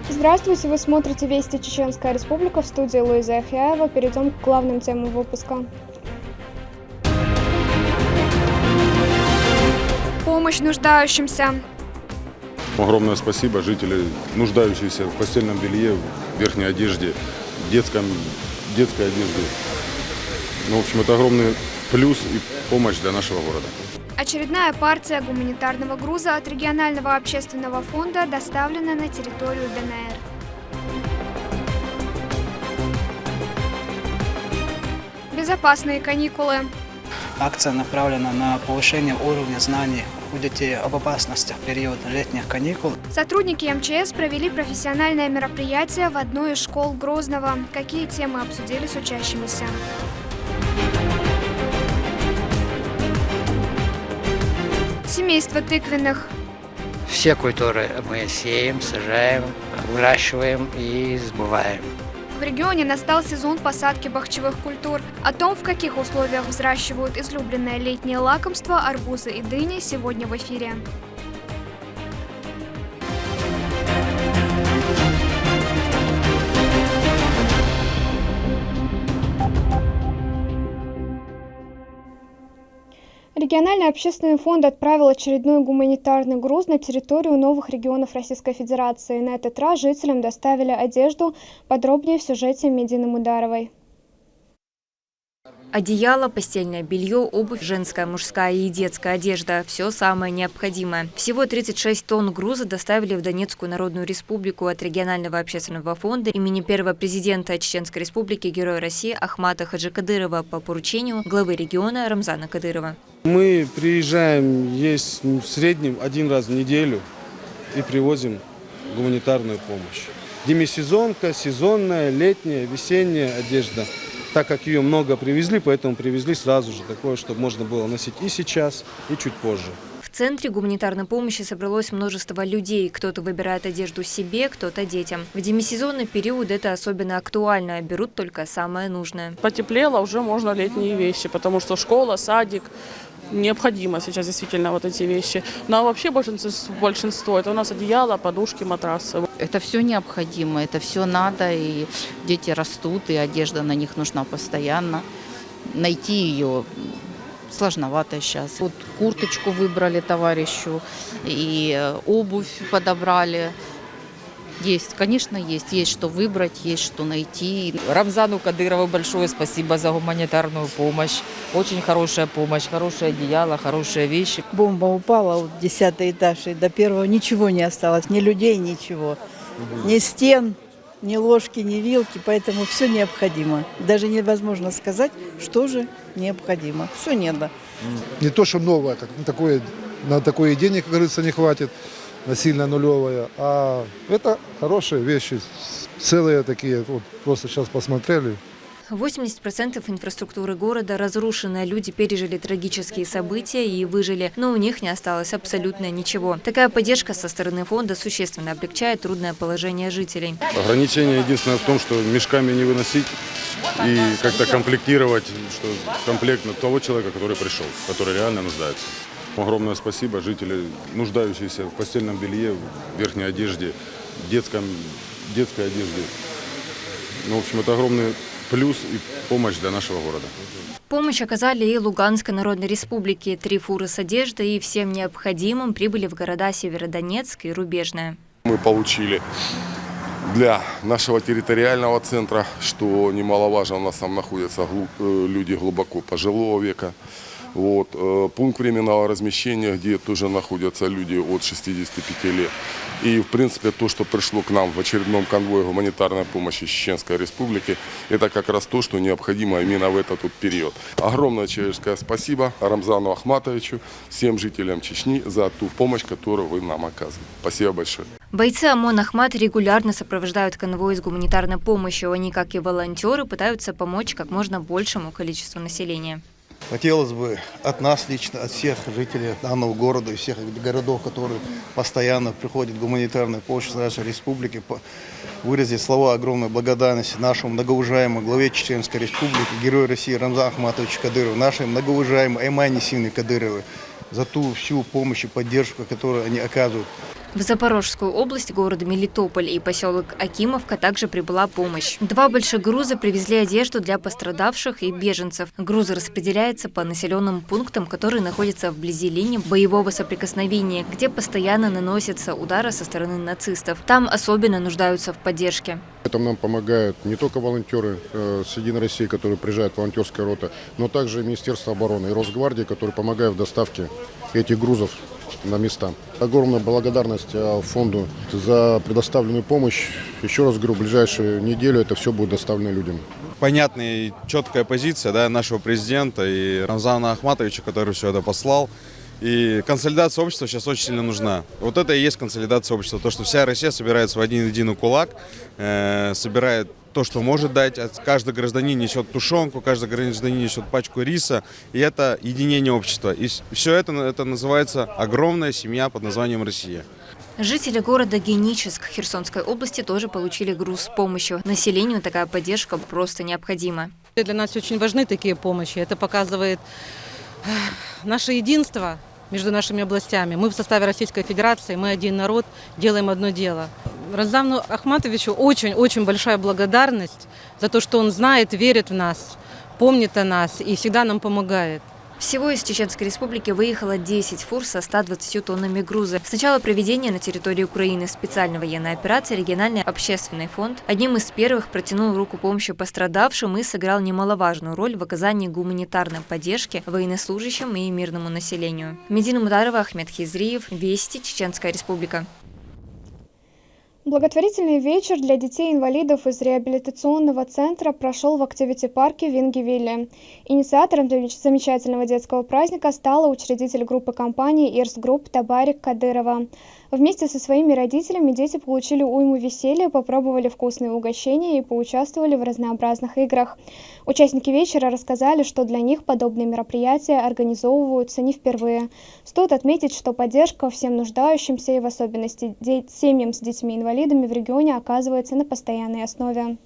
Здравствуйте, вы смотрите «Вести Чеченская Республика», в студии Луиза Ахияева. Перейдем к главным темам выпуска. Помощь нуждающимся. Огромное спасибо жителям, нуждающимся в постельном белье, в верхней одежде, детской одежде. В общем, это огромный плюс и помощь для нашего города. Очередная партия гуманитарного груза от регионального общественного фонда доставлена на территорию ДНР. Безопасные каникулы. Акция направлена на повышение уровня знаний у детей об опасностях в период летних каникул. Сотрудники МЧС провели профессиональное мероприятие в одной из школ Грозного. Какие темы обсудили с учащимися? Семейство тыквенных. Все культуры мы сеем, сажаем, выращиваем и сбываем. В регионе настал сезон посадки бахчевых культур. О том, в каких условиях взращивают излюбленное летнее лакомство арбузы и дыни, сегодня в эфире. Региональный общественный фонд отправил очередной гуманитарный груз на территорию новых регионов Российской Федерации. На этот раз жителям доставили одежду. Подробнее в сюжете Медины Мударовой. Одеяло, постельное белье, обувь, женская, мужская и детская одежда – все самое необходимое. Всего 36 тонн груза доставили в Донецкую Народную Республику от регионального общественного фонда имени первого президента Чеченской Республики, Героя России Ахмата Хаджикадырова по поручению главы региона Рамзана Кадырова. Мы приезжаем есть в среднем один раз в неделю и привозим гуманитарную помощь. Демисезонка, сезонная, летняя, весенняя одежда. Так как ее много привезли, поэтому привезли сразу же такое, чтобы можно было носить и сейчас, и чуть позже. В центре гуманитарной помощи собралось множество людей. Кто-то выбирает одежду себе, кто-то детям. В демисезонный период это особенно актуально. Берут только самое нужное. Потеплело, уже можно летние вещи, потому что школа, садик. Необходимо сейчас действительно вот эти вещи. Но вообще большинство это у нас одеяло, подушки, матрасы. Это все необходимо, это все надо, и дети растут, и одежда на них нужна постоянно. Найти ее сложновато сейчас. Вот курточку выбрали товарищу, и обувь подобрали. Есть, конечно, есть что выбрать, есть что найти. Рамзану Кадырову большое спасибо за гуманитарную помощь. Очень хорошая помощь, хорошее одеяло, хорошие вещи. Бомба упала, вот 10-й этаж, и до первого ничего не осталось, ни людей, ничего. Ни стен, ни ложки, ни вилки, поэтому все необходимо. Даже невозможно сказать, что же необходимо. Все надо. Не то, что новое, на такое денег, как говорится, не хватит. Насильно нулевая, а это хорошие вещи, целые такие, вот просто сейчас посмотрели. 80% инфраструктуры города разрушено, люди пережили трагические события и выжили, но у них не осталось абсолютно ничего. Такая поддержка со стороны фонда существенно облегчает трудное положение жителей. Ограничение единственное в том, что мешками не выносить и как-то комплектировать, что комплект на того человека, который пришел, который реально нуждается. Огромное спасибо жителям, нуждающимся в постельном белье, в верхней одежде, детской одежде. В общем, это огромный плюс и помощь для нашего города. Помощь оказали и Луганской Народной Республике. 3 фуры с одеждой и всем необходимым прибыли в города Северодонецк и Рубежное. Мы получили для нашего территориального центра, что немаловажно, у нас там находятся люди глубоко пожилого века. Пункт временного размещения, где тоже находятся люди от 65 лет. И, в принципе, то, что пришло к нам в очередном конвое гуманитарной помощи Чеченской Республики, это как раз то, что необходимо именно в этот период. Огромное человеческое спасибо Рамзану Ахматовичу, всем жителям Чечни за ту помощь, которую вы нам оказываете. Спасибо большое. Бойцы ОМОН «Ахмат» регулярно сопровождают конвой с гуманитарной помощью. Они, как и волонтеры, пытаются помочь как можно большему количеству населения. Хотелось бы от нас лично, от всех жителей данного города и всех городов, которые постоянно приходят гуманитарная помощь из нашей республики, выразить слова огромной благодарности нашему многоуважаемому главе Чеченской Республики, Герою России Рамзану Ахматовичу Кадырову, нашей многоуважаемой Аймане Сивне Кадыровой за ту всю помощь и поддержку, которую они оказывают. В Запорожскую область, город Мелитополь и поселок Акимовка также прибыла помощь. 2 больших груза привезли одежду для пострадавших и беженцев. Грузы распределяются по населенным пунктам, которые находятся вблизи линии боевого соприкосновения, где постоянно наносятся удары со стороны нацистов. Там особенно нуждаются в поддержке. В этом нам помогают не только волонтеры с Единой России, которые приезжают, волонтерская рота, но также и Министерство обороны и Росгвардия, которые помогают в доставке этих грузов на места. Огромная благодарность фонду за предоставленную помощь. Еще раз говорю, в ближайшую неделю это все будет доставлено людям. Понятная и четкая позиция нашего президента и Рамзана Ахматовича, который все это послал. И консолидация общества сейчас очень сильно нужна. Вот это и есть консолидация общества. То, что вся Россия собирается в один единый кулак, собирает то, что может дать. Каждый гражданин несет тушенку, каждый гражданин несет пачку риса. И это единение общества. И все это называется огромная семья под названием Россия. Жители города Геническ Херсонской области тоже получили груз с помощью. Населению такая поддержка просто необходима. Для нас очень важны такие помощи. Это показывает наше единство между нашими областями. Мы в составе Российской Федерации, мы один народ, делаем одно дело. Рамзану Ахматовичу очень большая благодарность за то, что он знает, верит в нас, помнит о нас и всегда нам помогает. Всего из Чеченской Республики выехало 10 фур со 120 тоннами груза. С начала проведения на территории Украины специальной военной операции региональный общественный фонд одним из первых протянул руку помощи пострадавшим и сыграл немаловажную роль в оказании гуманитарной поддержки военнослужащим и мирному населению. Медина Мударова, Ахмед Хизриев, Вести, Чеченская Республика. Благотворительный вечер для детей-инвалидов из реабилитационного центра прошел в активити-парке Вингивилле. Инициатором замечательного детского праздника стала учредитель группы компании «Ирс Групп» Табарик Кадырова. Вместе со своими родителями дети получили уйму веселья, попробовали вкусные угощения и поучаствовали в разнообразных играх. Участники вечера рассказали, что для них подобные мероприятия организовываются не впервые. Стоит отметить, что поддержка всем нуждающимся и в особенности семьям с детьми-инвалидами в регионе оказывается на постоянной основе.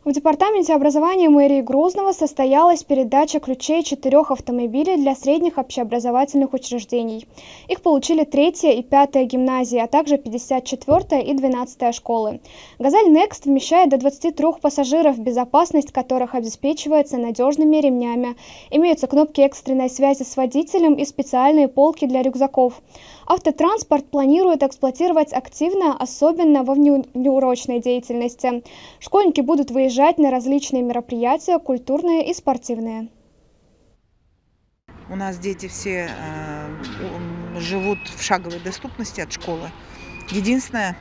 В Департаменте образования мэрии Грозного состоялась передача ключей 4 автомобилей для средних общеобразовательных учреждений. Их получили 3-я и 5-я гимназии, а также 54-я и 12-я школы. «Газель Next» вмещает до 23 пассажиров, безопасность которых обеспечивается надежными ремнями. Имеются кнопки экстренной связи с водителем и специальные полки для рюкзаков. Автотранспорт планируют эксплуатировать активно, особенно во внеурочной деятельности. Школьники будут выезжать на различные мероприятия, культурные и спортивные. У нас дети все живут в шаговой доступности от школы. Единственное,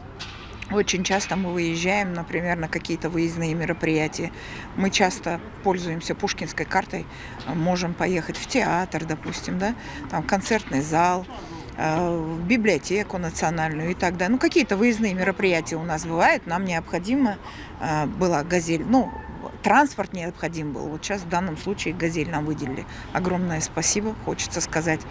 очень часто мы выезжаем, например, на какие-то выездные мероприятия. Мы часто пользуемся пушкинской картой, можем поехать в театр, допустим, да, там концертный зал, в библиотеку национальную и так далее. Ну, какие-то выездные мероприятия у нас бывают, нам необходимо была «Газель». Ну, транспорт необходим был. Вот сейчас в данном случае «Газель» нам выделили. Огромное спасибо, хочется сказать.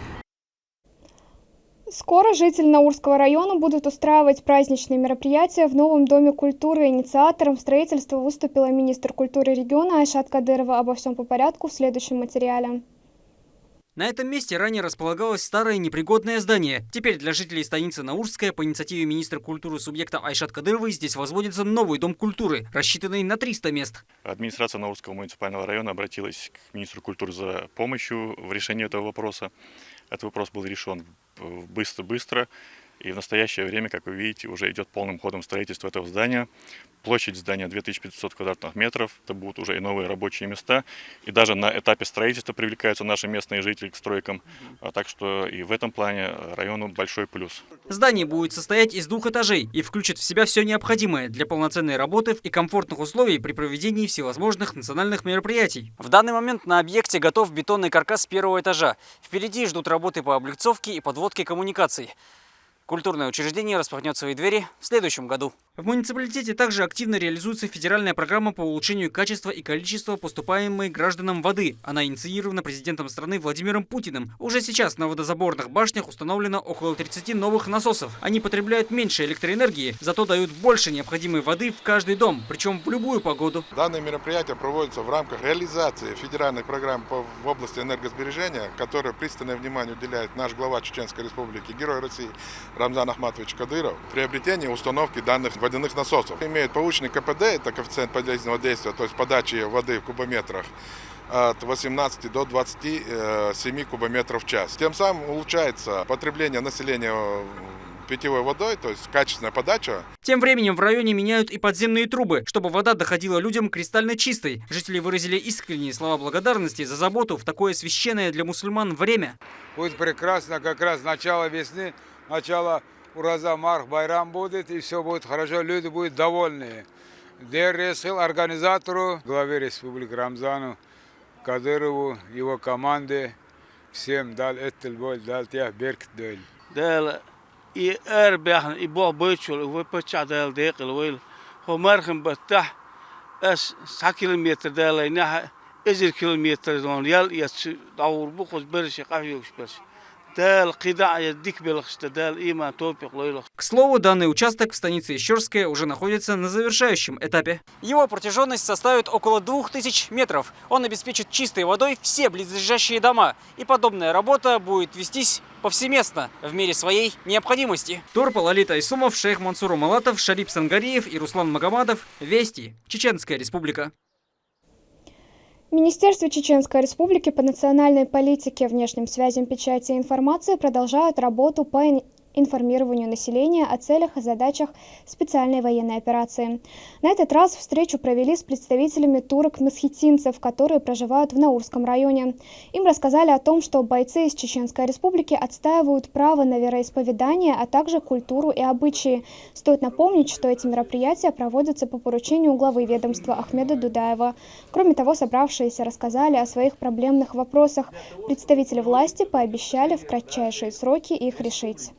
Скоро жители Наурского района будут устраивать праздничные мероприятия в новом Доме культуры. Инициатором строительства выступила министр культуры региона Айшат Кадырова. Обо всем по порядку в следующем материале. На этом месте ранее располагалось старое непригодное здание. Теперь для жителей станицы Наурская по инициативе министра культуры субъекта Айшат Кадыровой здесь возводится новый дом культуры, рассчитанный на 300 мест. Администрация Наурского муниципального района обратилась к министру культуры за помощью в решении этого вопроса. Этот вопрос был решен быстро. И в настоящее время, как вы видите, уже идет полным ходом строительство этого здания. Площадь здания 2500 квадратных метров. Это будут уже и новые рабочие места. И даже на этапе строительства привлекаются наши местные жители к стройкам. Так что и в этом плане району большой плюс. Здание будет состоять из 2 этажей и включит в себя все необходимое для полноценной работы и комфортных условий при проведении всевозможных национальных мероприятий. В данный момент на объекте готов бетонный каркас 1-го этажа. Впереди ждут работы по облицовке и подводке коммуникаций. Культурное учреждение распахнет свои двери в следующем году. В муниципалитете также активно реализуется федеральная программа по улучшению качества и количества поступаемой гражданам воды. Она инициирована президентом страны Владимиром Путиным. Уже сейчас на водозаборных башнях установлено около 30 новых насосов. Они потребляют меньше электроэнергии, зато дают больше необходимой воды в каждый дом, причем в любую погоду. Данное мероприятие проводится в рамках реализации федеральных программ в области энергосбережения, которое пристальное внимание уделяет наш глава Чеченской Республики, Герой России Рамзан Ахматович Кадыров. Приобретение установки данных водяных насосов имеет повышенный КПД, это коэффициент полезного действия, то есть подачи воды в кубометрах, от 18 до 27 кубометров в час. Тем самым улучшается потребление населения питьевой водой, то есть качественная подача. Тем временем в районе меняют и подземные трубы, чтобы вода доходила людям кристально чистой. Жители выразили искренние слова благодарности за заботу в такое священное для мусульман время. Будет прекрасно, как раз начало весны, начало Ураза Марх Байрам будет, и все будет хорошо, люди будут довольны. Дересил организатору, главе республики Рамзану Кадырову, его команде, всем дал этот боль, дал тех беркт доль. и bähan i bo böchul och på chadel dekel wel ho margen betah as 1 kilometer dela ina 10 kilometer don yal ya dawr bu khos bersh qafiy bersh. К слову, данный участок в станице Ищорская уже находится на завершающем этапе. Его протяженность составит около 2000 метров. Он обеспечит чистой водой все близлежащие дома. И подобная работа будет вестись повсеместно в мере своей необходимости. Турпал Алита Айсумов, Шейх Мансур Малатов, Шарип Сангариев и Руслан Магомадов. Вести. Чеченская Республика. Министерство Чеченской Республики по национальной политике, внешним связям, печати и информации продолжают работу по информированию населения о целях и задачах специальной военной операции. На этот раз встречу провели с представителями турок-месхетинцев, которые проживают в Наурском районе. Им рассказали о том, что бойцы из Чеченской Республики отстаивают право на вероисповедание, а также культуру и обычаи. Стоит напомнить, что эти мероприятия проводятся по поручению главы ведомства Ахмеда Дудаева. Кроме того, собравшиеся рассказали о своих проблемных вопросах. Представители власти пообещали в кратчайшие сроки их решить.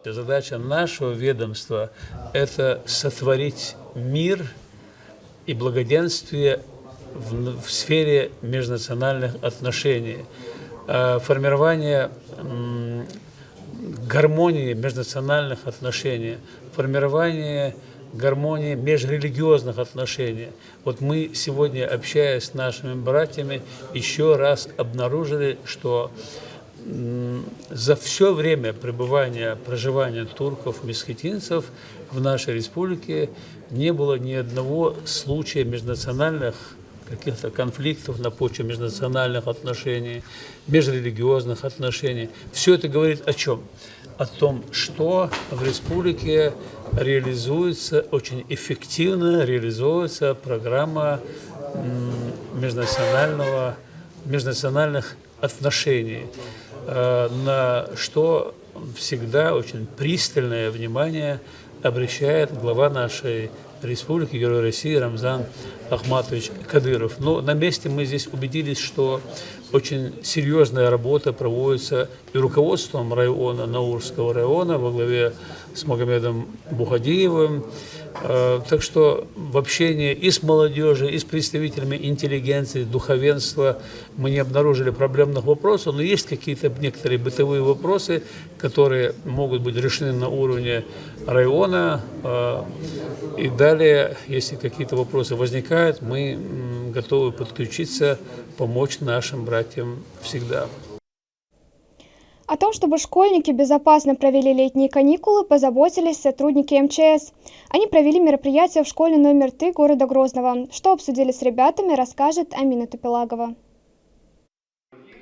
Задача нашего ведомства – это сотворить мир и благоденствие в сфере межнациональных отношений, формирование гармонии межнациональных отношений, формирование гармонии межрелигиозных отношений. Вот мы сегодня, общаясь с нашими братьями, еще раз обнаружили, что за все время проживания турков, месхетинцев в нашей республике не было ни одного случая межнациональных каких-то конфликтов на почве межнациональных отношений, межрелигиозных отношений. Все это говорит о чем? О том, что в республике реализуется, очень эффективно реализуется программа межнациональных отношений, на что всегда очень пристальное внимание обращает глава нашей республики, Герой России Рамзан Ахматович Кадыров. Но на месте мы здесь убедились, что очень серьезная работа проводится и руководством района, Наурского района, во главе с Магомедом Бухадиевым. Так что в общении и с молодежью, и с представителями интеллигенции, духовенства мы не обнаружили проблемных вопросов, но есть какие-то некоторые бытовые вопросы, которые могут быть решены на уровне района. И далее, если какие-то вопросы возникают, мы готовы подключиться, помочь нашим братьям всегда. О том, чтобы школьники безопасно провели летние каникулы, позаботились сотрудники МЧС. Они провели мероприятие в школе номер 3 города Грозного. Что обсудили с ребятами, расскажет Амина Тупелагова.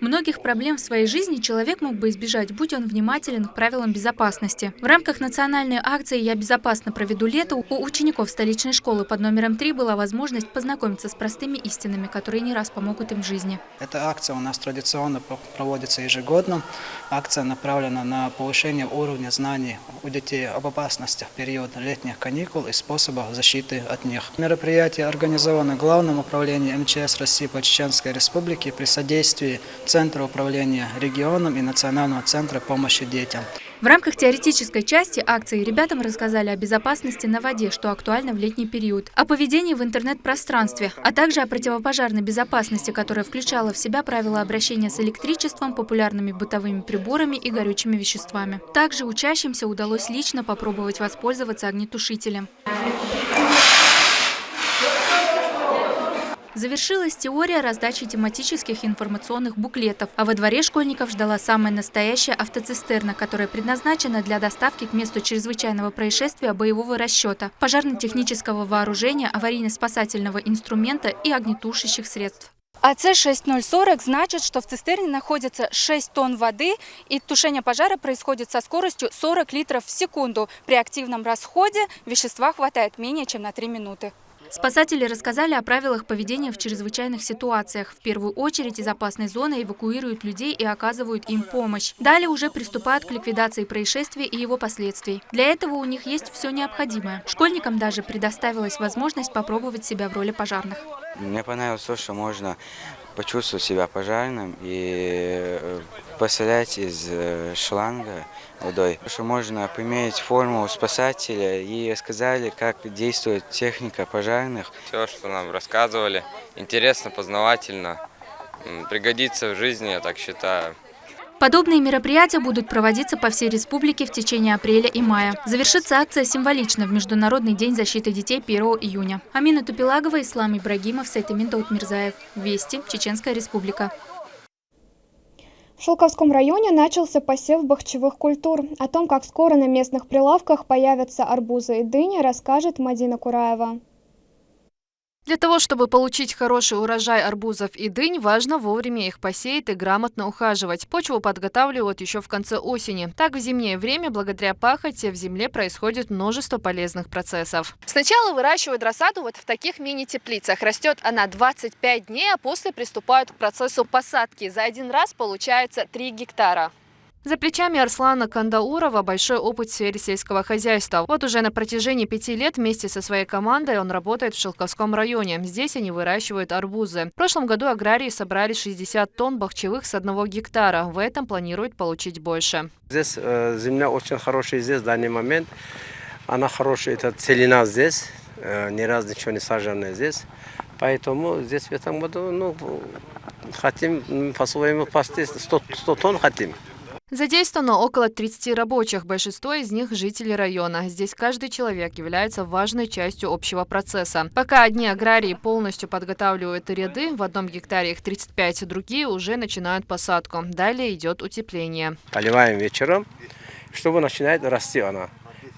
Многих проблем в своей жизни человек мог бы избежать, будь он внимателен к правилам безопасности. В рамках национальной акции «Я безопасно проведу лето» у учеников столичной школы под номером 3 была возможность познакомиться с простыми истинами, которые не раз помогут им в жизни. Эта акция у нас традиционно проводится ежегодно. Акция направлена на повышение уровня знаний у детей об опасностях в период летних каникул и способах защиты от них. Мероприятие организовано Главным управлением МЧС России по Чеченской Республике при содействии Центра управления регионом и Национального центра помощи детям. В рамках теоретической части акции ребятам рассказали о безопасности на воде, что актуально в летний период, о поведении в интернет-пространстве, а также о противопожарной безопасности, которая включала в себя правила обращения с электричеством, популярными бытовыми приборами и горючими веществами. Также учащимся удалось лично попробовать воспользоваться огнетушителем. Завершилась теория раздачи тематических информационных буклетов, а во дворе школьников ждала самая настоящая автоцистерна, которая предназначена для доставки к месту чрезвычайного происшествия боевого расчета, пожарно-технического вооружения, аварийно-спасательного инструмента и огнетушащих средств. АЦ-6040 значит, что в цистерне находится 6 тонн воды, и тушение пожара происходит со скоростью 40 литров в секунду. При активном расходе вещества хватает менее чем на 3 минуты. Спасатели рассказали о правилах поведения в чрезвычайных ситуациях. В первую очередь из опасной зоны эвакуируют людей и оказывают им помощь. Далее уже приступают к ликвидации происшествия и его последствий. Для этого у них есть все необходимое. Школьникам даже предоставилась возможность попробовать себя в роли пожарных. Мне понравилось то, что можно почувствовать себя пожарным и пострелять из шланга водой. Что можно применить форму спасателя и рассказали, как действует техника пожарных. Все, что нам рассказывали, интересно, познавательно, пригодится в жизни, я так считаю. Подобные мероприятия будут проводиться по всей республике в течение апреля и мая. Завершится акция символично в Международный день защиты детей 1 июня. Амина Тупилагова, Ислам Ибрагимов, Сайтамин Даутмирзаев. Вести. Чеченская республика. В Шелковском районе начался посев бахчевых культур. О том, как скоро на местных прилавках появятся арбузы и дыни, расскажет Мадина Кураева. Для того, чтобы получить хороший урожай арбузов и дынь, важно вовремя их посеять и грамотно ухаживать. Почву подготавливают еще в конце осени. Так, в зимнее время, благодаря пахоте, в земле происходит множество полезных процессов. Сначала выращивают рассаду вот в таких мини-теплицах. Растет она 25 дней, а после приступают к процессу посадки. За один раз получается 3 гектара. За плечами Арслана Кандаурова большой опыт в сфере сельского хозяйства. Вот уже на протяжении 5 лет вместе со своей командой он работает в Шелковском районе. Здесь они выращивают арбузы. В прошлом году аграрии собрали 60 тонн бахчевых с 1 гектара. В этом планируют получить больше. Здесь земля очень хорошая здесь в данный момент. Она хорошая, это целина здесь. Ни разу ничего не саженное здесь. Поэтому здесь в этом году хотим по-своему пасти 100 тонн хотим. Задействовано около 30 рабочих, большинство из них жители района. Здесь каждый человек является важной частью общего процесса. Пока одни аграрии полностью подготавливают ряды, в 1 гектаре их 35, другие уже начинают посадку. Далее идет утепление. Поливаем вечером, чтобы начинает расти она.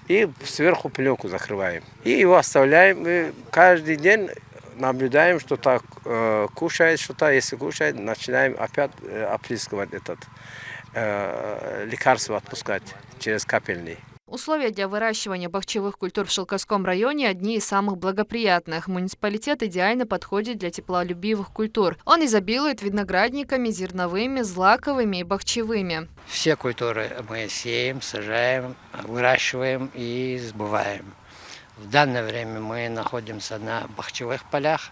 И сверху пленку закрываем. И его оставляем, и каждый день наблюдаем, что так кушает, что-то, если кушает, начинаем опять опрыскивать лекарства отпускать через капельный. Условия для выращивания бахчевых культур в Шелковском районе одни из самых благоприятных. Муниципалитет идеально подходит для теплолюбивых культур. Он изобилует виноградниками, зерновыми, злаковыми и бахчевыми. Все культуры мы сеем, сажаем, выращиваем и сбываем. В данное время мы находимся на бахчевых полях.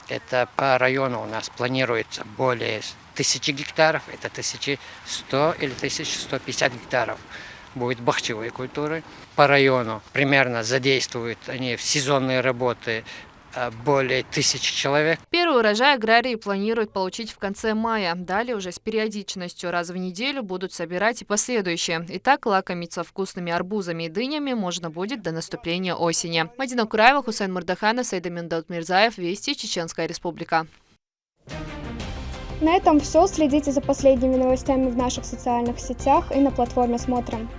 Это по району у нас планируется более 1000 гектаров, это 1100 или 1150 гектаров будет бахчевые культуры. По району примерно задействуют они в сезонные работы более 1000 человек. Первый урожай аграрии планируют получить в конце мая. Далее уже с периодичностью раз в неделю будут собирать и последующие. Итак, лакомиться вкусными арбузами и дынями можно будет до наступления осени. Мадина Кураева, Хусейн Мурдаханов, Сайтамин Даутмирзаев. Вести. Чеченская республика. На этом все. Следите за последними новостями в наших социальных сетях и на платформе «Смотрим».